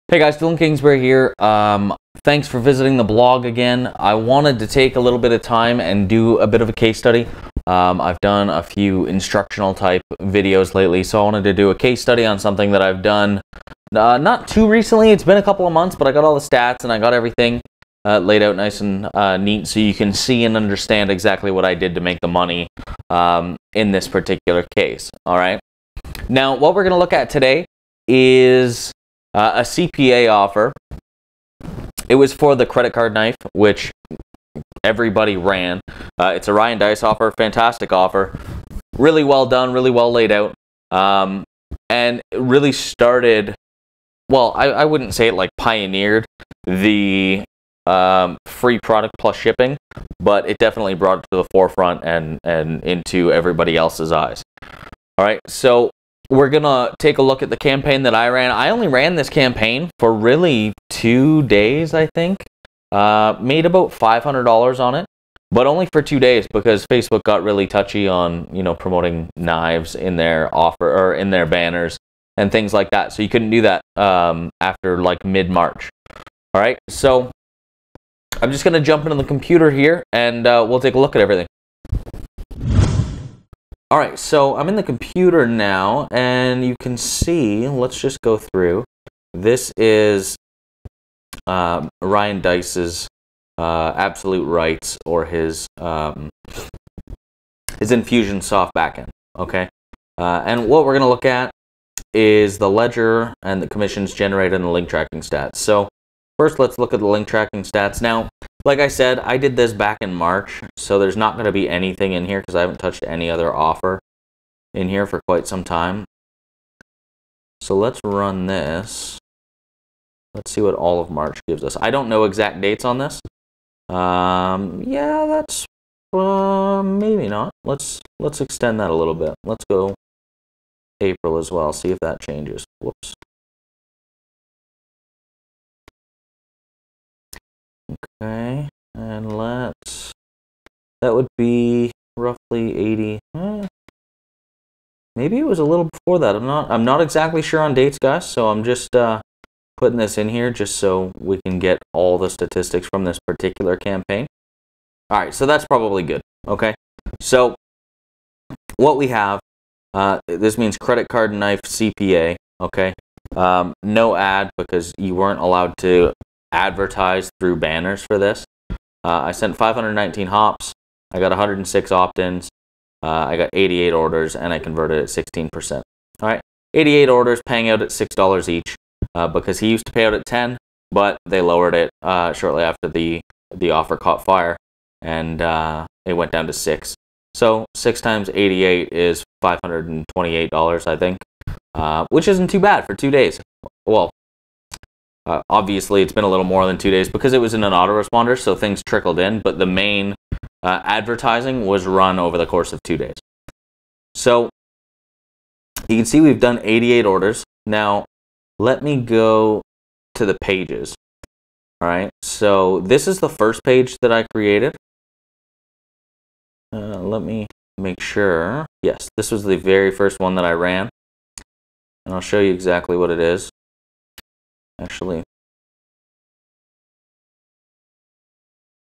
Hey guys, Dylan Kingsbury here. Thanks for visiting the blog again. I wanted to take a little bit of time and do a bit of a case study. I've done a few instructional type videos lately, so I wanted to do a case study on something that I've done not too recently. It's been a couple of months, but I got all the stats and I got everything laid out nice and neat so you can see and understand exactly what I did to make the money in this particular case. All right. Now, what we're going to look at today is a CPA offer. It was for the credit card knife, which everybody ran. It's a Ryan Dice offer, fantastic offer, really well done, really well laid out, and it really started, well, I wouldn't say it like pioneered the free product plus shipping, but it definitely brought it to the forefront and into everybody else's eyes. All right, so we're gonna take a look at the campaign that I ran. I only ran this campaign for really 2 days, I think. Made about $500 on it, but only for 2 days because Facebook got really touchy on, you know, promoting knives in their offer or in their banners and things like that. So you couldn't do that after like mid-March. All right, so I'm just gonna jump into the computer here and we'll take a look at everything. All right, so I'm in the computer now, and you can see, let's just go through. This is Ryan Dice's absolute rights, or his Infusionsoft backend, okay? And what we're gonna look at is the ledger and the commissions generated and the link tracking stats. So first, let's look at the link tracking stats. Now, like I said, I did this back in March, so there's not going to be anything in here because I haven't touched any other offer in here for quite some time. So let's run this. Let's see what all of March gives us. I don't know exact dates on this. Yeah, that's maybe not. Let's extend that a little bit. Let's go April as well. See if that changes. Whoops. Okay, and that would be roughly 80. Maybe it was a little before that. I'm not exactly sure on dates, guys. So I'm just putting this in here just so we can get all the statistics from this particular campaign. All right, so that's probably good. Okay, so what we have, this means credit card knife CPA. Okay, no ad because you weren't allowed to advertise through banners for this. I sent 519 hops. I got 106 opt-ins. I got 88 orders, and I converted at 16%. All right, 88 orders paying out at $6 each because he used to pay out at 10, but they lowered it shortly after the offer caught fire, and it went down to 6. So 6 times 88 is $528, I think, which isn't too bad for 2 days. Well, obviously, it's been a little more than 2 days because it was in an autoresponder, so things trickled in, but the main advertising was run over the course of 2 days. So you can see we've done 88 orders. Now, let me go to the pages. All right, so this is the first page that I created. Let me make sure. Yes, this was the very first one that I ran, and I'll show you exactly what it is. Actually,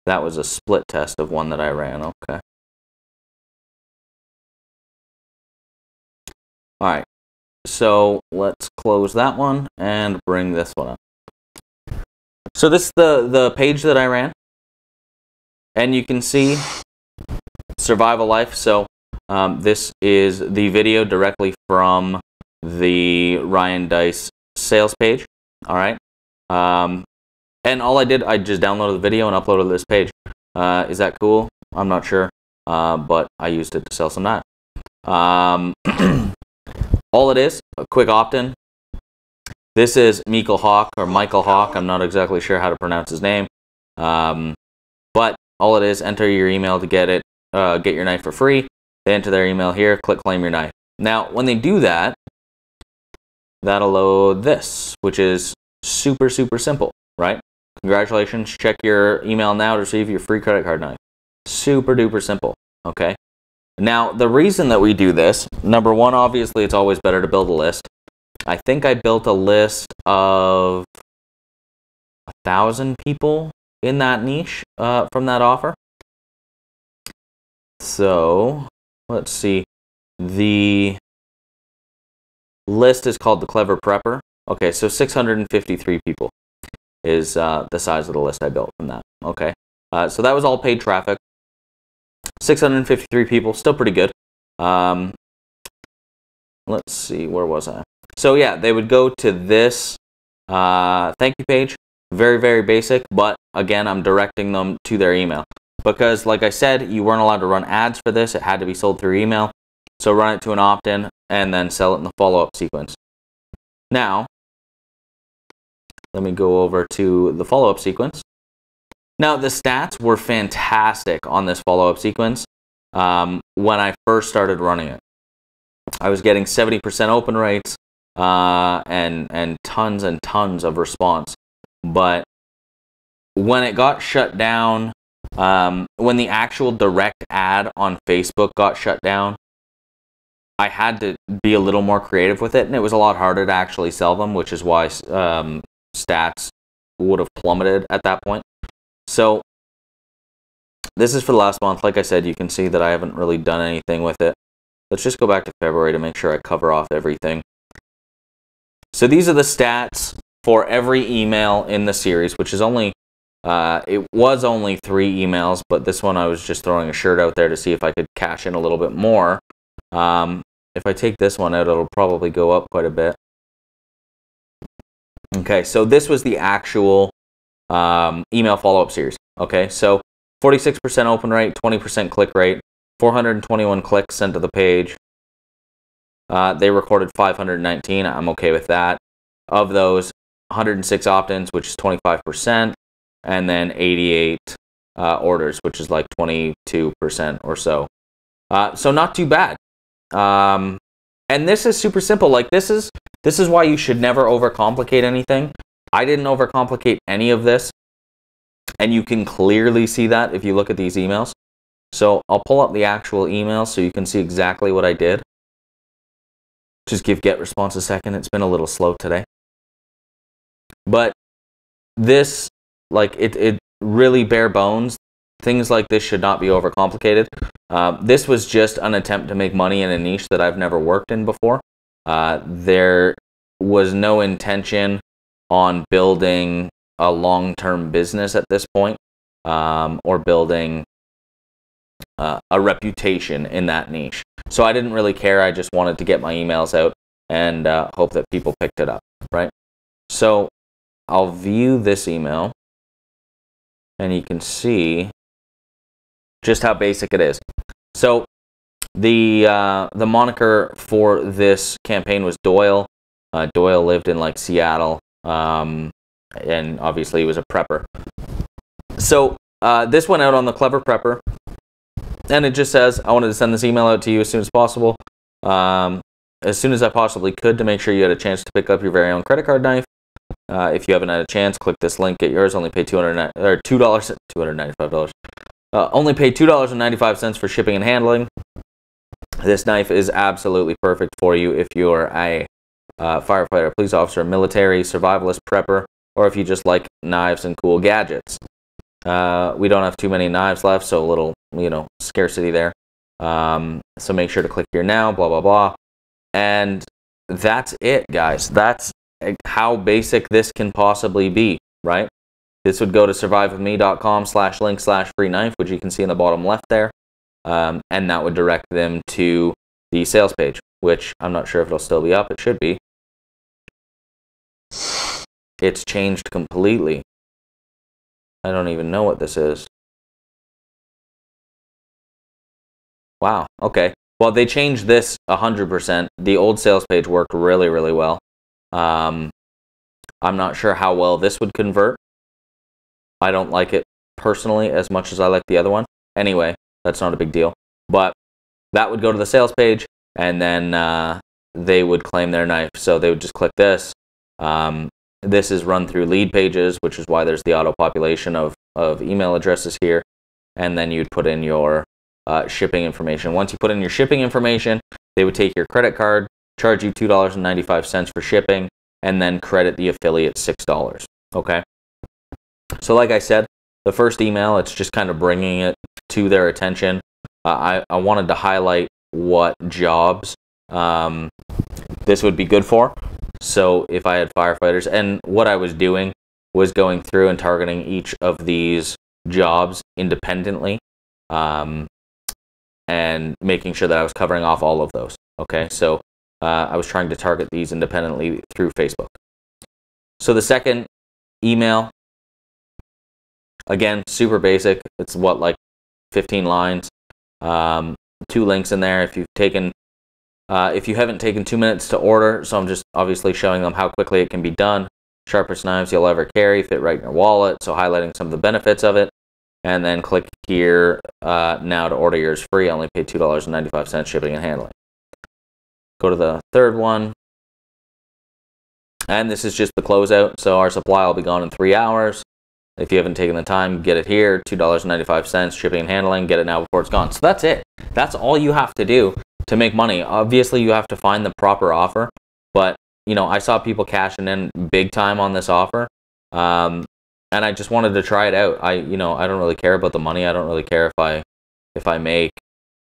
that was a split test of one that I ran. Okay. All right. So let's close that one and bring this one up. So this is the page that I ran, and you can see Survival Life. So this is the video directly from the Ryan Dice sales page. All right, and all I did, I just downloaded the video and uploaded this page. Is that cool? I'm not sure, but I used it to sell some knives. All it is, a quick opt-in. This is Michael Hawk, or Michael Hawk. I'm not exactly sure how to pronounce his name, but all it is, enter your email to get it, get your knife for free. They enter their email here, click claim your knife. Now, when they do that, that'll load this, which is super, super simple, right? Congratulations, check your email now to receive your free credit card knife. Super duper simple, okay? Now, the reason that we do this, number one, obviously, it's always better to build a list. I think I built a list of 1,000 people in that niche from that offer. So let's see. The list is called the Clever Prepper. Okay, so 653 people is the size of the list I built from that. Okay, so that was all paid traffic. 653 people, still pretty good. Let's see, where was I? So yeah, they would go to this thank you page. Very, very basic, but again, I'm directing them to their email. Because like I said, you weren't allowed to run ads for this. It had to be sold through email. So run it to an opt-in and then sell it in the follow-up sequence. Now, let me go over to the follow-up sequence. Now, the stats were fantastic on this follow-up sequence when I first started running it. I was getting 70% open rates and tons and tons of response. But when it got shut down, when the actual direct ad on Facebook got shut down, I had to be a little more creative with it, and it was a lot harder to actually sell them, which is why stats would have plummeted at that point. So this is for the last month. Like I said, you can see that I haven't really done anything with it. Let's just go back to February to make sure I cover off everything. So these are the stats for every email in the series, which is only, it was only 3 emails, but this one I was just throwing a shirt out there to see if I could cash in a little bit more. If I take this one out, it'll probably go up quite a bit. Okay, so this was the actual email follow-up series. Okay, so 46% open rate, 20% click rate, 421 clicks sent to the page. They recorded 519. I'm okay with that. Of those, 106 opt-ins, which is 25%, and then 88 orders, which is like 22% or so. So not too bad. And this is super simple. Like this is why you should never overcomplicate anything. I didn't overcomplicate any of this, and you can clearly see that if you look at these emails. So I'll pull up the actual emails so you can see exactly what I did. Just give get response a second. It's been a little slow today. But this, like, it really bare bones. Things like this should not be overcomplicated. This was just an attempt to make money in a niche that I've never worked in before. There was no intention on building a long-term business at this point, or building a reputation in that niche. So I didn't really care. I just wanted to get my emails out and hope that people picked it up, right? So I'll view this email, and you can see just how basic it is. So the moniker for this campaign was Doyle. Doyle lived in like Seattle, and obviously he was a prepper. So this went out on the Clever Prepper, and it just says, I wanted to send this email out to you as soon as possible, as soon as I possibly could, to make sure you had a chance to pick up your very own credit card knife. If you haven't had a chance, click this link, get yours. Only pay $295. Only pay $2.95 for shipping and handling. This knife is absolutely perfect for you if you're a firefighter, police officer, military, survivalist, prepper, or if you just like knives and cool gadgets. We don't have too many knives left, so a little, scarcity there. So make sure to click here now, blah, blah, blah. And that's it, guys. That's how basic this can possibly be, right? This would go to survivewithme.com/link/free knife, which you can see in the bottom left there. And that would direct them to the sales page, which I'm not sure if it'll still be up. It should be. It's changed completely. I don't even know what this is. Wow, okay. Well, they changed this 100%. The old sales page worked really, really well. I'm not sure how well this would convert. I don't like it personally as much as I like the other one. Anyway, that's not a big deal. But that would go to the sales page, and then they would claim their knife. So they would just click this. This is run through lead pages, which is why there's the auto population of email addresses here. And then you'd put in your shipping information. Once you put in your shipping information, they would take your credit card, charge you $2.95 for shipping, and then credit the affiliate $6. Okay? So like I said, the first email, it's just kind of bringing it to their attention. I wanted to highlight what jobs this would be good for. So if I had firefighters, and what I was doing was going through and targeting each of these jobs independently, and making sure that I was covering off all of those. Okay, so I was trying to target these independently through Facebook. So the second email, again, super basic. It's what, like 15 lines, 2 links in there. If you haven't taken 2 minutes to order, so I'm just obviously showing them how quickly it can be done. Sharpest knives you'll ever carry, fit right in your wallet. So highlighting some of the benefits of it. And then click here now to order yours free. I only paid $2.95 shipping and handling. Go to the third one. And this is just the closeout. So our supply will be gone in 3 hours. If you haven't taken the time, get it here. $2.95 shipping and handling. Get it now before it's gone. So that's it. That's all you have to do to make money. Obviously, you have to find the proper offer. But, you know, I saw people cashing in big time on this offer. And I just wanted to try it out. I don't really care about the money. I don't really care if I make,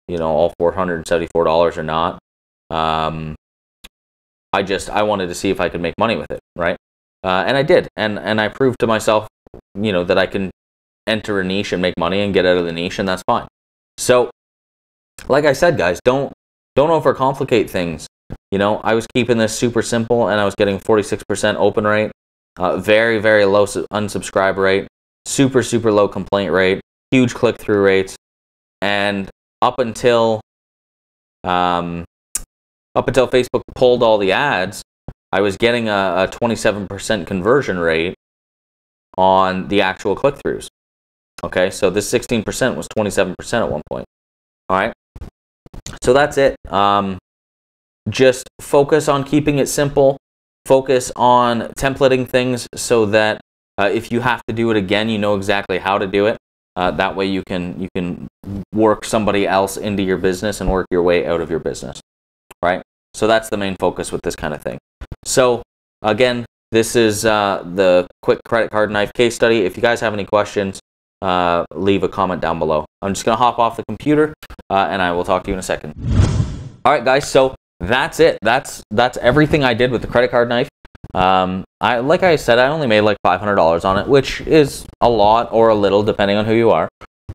you know, all $474 or not. I wanted to see if I could make money with it, right? And I did, and I proved to myself, you know, that I can enter a niche and make money and get out of the niche, and that's fine. So, like I said, guys, don't overcomplicate things. You know, I was keeping this super simple, and I was getting 46% open rate, very, very low unsubscribe rate, super, super low complaint rate, huge click-through rates, and up until Facebook pulled all the ads, I was getting a 27% conversion rate on the actual click-throughs. Okay, so this 16% was 27% at one point. All right, so that's it. Just focus on keeping it simple. Focus on templating things so that if you have to do it again, you know exactly how to do it. That way you can work somebody else into your business and work your way out of your business. Right? So that's the main focus with this kind of thing. So again, this is the quick credit card knife case study. If you guys have any questions, leave a comment down below. I'm just going to hop off the computer and I will talk to you in a second. All right, guys, so that's it. That's everything I did with the credit card knife. Like I said, I only made like $500 on it, which is a lot or a little depending on who you are.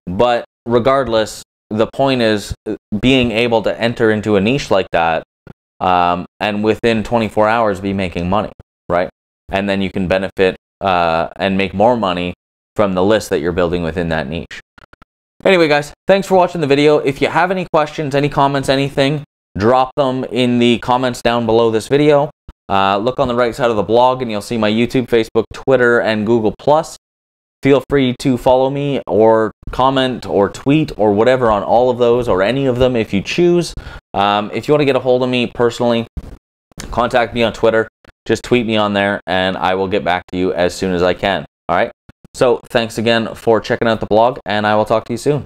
But regardless, the point is being able to enter into a niche like that and within 24 hours be making money, right? And then you can benefit and make more money from the list that you're building within that niche. Anyway, guys, thanks for watching the video. If you have any questions, any comments, anything, drop them in the comments down below this video. Look on the right side of the blog and you'll see my YouTube, Facebook, Twitter, and Google+. Feel free to follow me or comment or tweet or whatever on all of those or any of them if you choose. If you want to get a hold of me personally, contact me on Twitter. Just tweet me on there and I will get back to you as soon as I can. All right? So thanks again for checking out the blog and I will talk to you soon.